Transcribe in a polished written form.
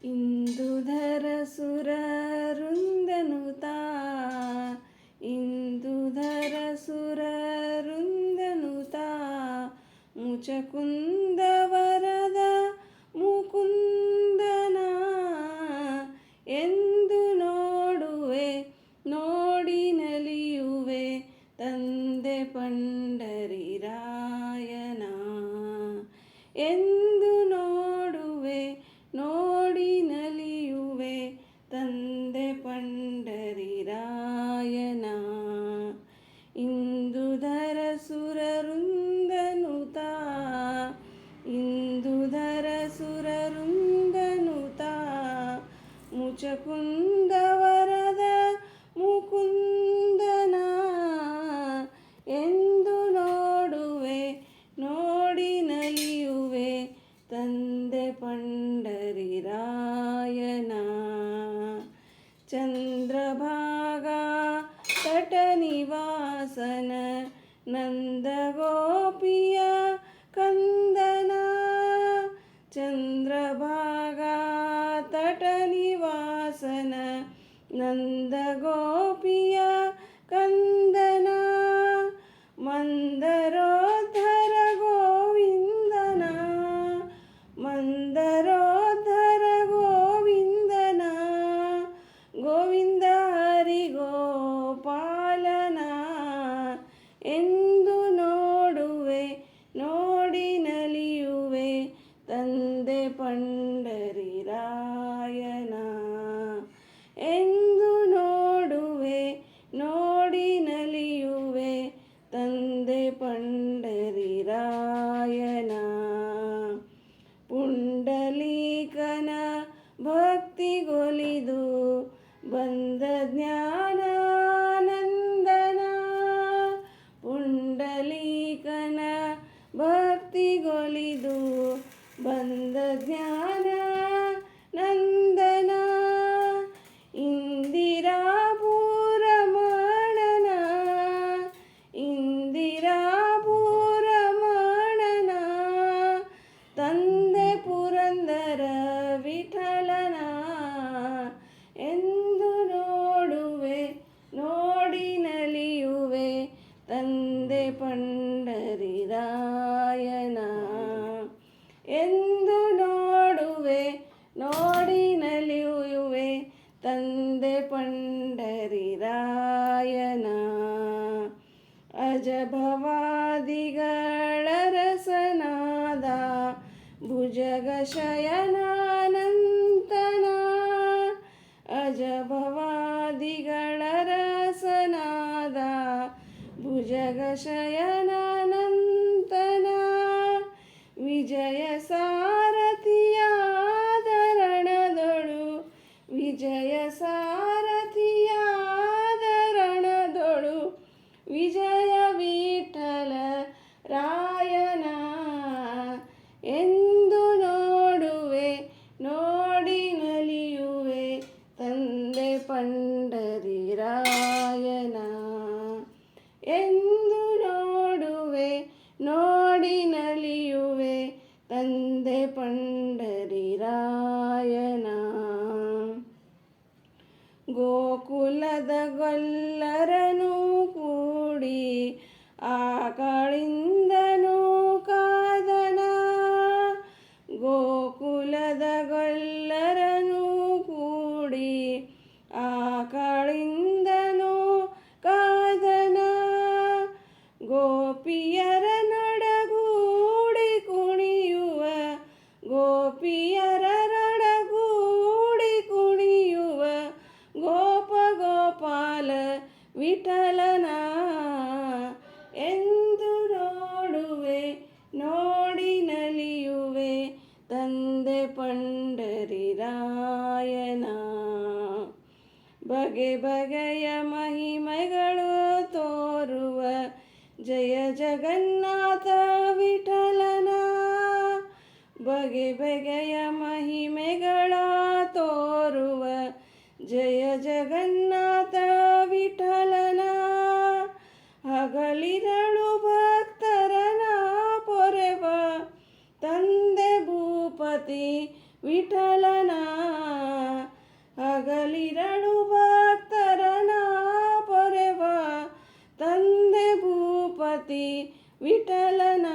ಇಂದುಧರ ಸುರರುಂದನುತಾ ಇಂದುಧರ ಸುರರುಂದನುತಾ ಮುಚಕುಂದ ವರದ ಮುಕುಂದನ ಎಂದು ನೋಡುವೆ ನೋಡಿ ನಲಿಯುವೆ ತಂದೆ ಪಂಡರಿರಾಯನ ಎಂದು ನೋಡುವೆ ನೋಡಿ ನಲಿಯುವೆ ತಂದೆ ಪಂಡರಿರಾಯನ ಇಂದುಧರ ಸುರರುಂದನುತಾ ಇಂದುಧರ ಸುರರುಂದನುತಾ ಮುಚಕುಂದ ವರದ ಮುಕುಂದನ ಎಂದು ನೋಡುವೆ ನೋಡಿ ನಲಿಯುವೆ ತಂದೆ ಪಂಡರಿರಾಯನ ಚಂದ್ರಭಾಗ ತಟ ನಿವಾಸನ ನಂದಗೋಪಿಯ ಕಂದನ ಚಂದ್ರಭಾಗ ತಟ ನಿವಾಸನ ನಂದಗೋಪಿಯ ಕಂದನ ಮಂದರೋದ್ಧರ ಗೋವಿಂದನ ಮಂದರೋದ್ಧರ ಗೋವಿಂದನ ಗೋವಿಂದ ಹರಿ ಗೋಪಾಲನ ಎಂದು ನೋಡುವೆ ನೋಡಿ ನಲಿಯುವೆ ತಂದೆ ಪಂಡರಿರಾಯನ ಎಂದು ನೋಡುವೆ ನೋಡಿ ನಲಿಯುವೆ ತಂದೆ ಪಂಡರಿರಾಯನ ಪುಂಡಲೀಕನ ಭಕ್ತಿಗೊಲಿದು ಬಂದ ಜ್ಞಾನಾನಂದನ ಪುಂಡಲೀಕನ ಭಕ್ತಿಗೊಲಿದು ಬಂದ ಜ್ಞಾನ ನಂದನ ಇಂದಿರಾಪುರ ಮಾಡನ ಇಂದಿರಾಪುರ ಮಾಡನ ತಂದೆ ಪುರಂದರ ವಿಠಲನ ಎಂದು ನೋಡುವೆ ನೋಡಿ ನಲಿಯುವೆ ತಂದೆ ಪಂಡರಿರಾಯನ ಎಂದು ನೋಡುವೆ ನೋಡಿ ನಲಿಯುವೆ ತಂದೆ ಪಂಡರಿರಾಯನ ಅಜಭವಾದಿಗಳ ರಸನಾದ ಭುಜಗ ಶಯನಾನಂತನ ಅಜಭವಾದಿಗಳ ರಸನಾದ ಭುಜಗ ಶಯನಾನಂತನ ವಿಜಯ ಸಾರಥಿಯಾದರಣದೊಳು ವಿಜಯ ಸಾರಥಿಯಾದರಣದೊಳು ವಿಜಯ ವಿಠಲ ರಾಯನ ಎಂದು ನೋಡುವೆ ನೋಡಿ ನಲಿಯುವೆ ತಂದೆ ಪಂಡರಿರಾಯನ ಎಂದು ನೋಡುವೆ ನೋಡಿ ನಲಿಯುವೆ ತಂದೆ ಪಂಡರಿರಾಯನ ಗೋಕುಲದ ಗೊಲ್ಲರನು ಕೂಡಿ ಆಕಳಿಂದನು ಕಾದನ ಗೋಕುಲದ ಗೊಲ್ಲರನು ಕೂಡಿ ಆಕಳಿಂದನು ಕಾದನ ಗೋಪಿಯರ ನೊಡಗೂಡಿ ಕುಣಿಯುವ ಗೋಪಿಯರೊಡಗೂಡಿ ಕುಣಿಯುವ ಗೋಪ ಗೋಪಾಲ ವಿಠಲನ ಎಂದು ನೋಡುವೆ ನೋಡಿ ನಲಿಯುವೆ ತಂದೆ ಪಂಡರಿರಾಯನ ಬಗೆ ಬಗೆಯ ಮಹಿಮೆಗಳು ತೋರುವ ಜಯ ಜಗನ್ನಾಥ ವಿಠಲನ ಬಗೆ ಬಗೆಯ ಮಹಿಮೆಗಳ ತೋರುವ ಜಯ ಜಗನ್ನಾಥ ವಿಠಲನ ಹಗಲಿರಳು ಭಕ್ತರನ ಪೊರೆವ ತಂದೆ ಭೂಪತಿ ಭೂಪತಿ ವಿಠಲನ ಹಗಲಿರಳು ಭಕ್ತರನ ಪೊರೆವ ತಂದೆ ಭೂಪತಿ ವಿಠಲನ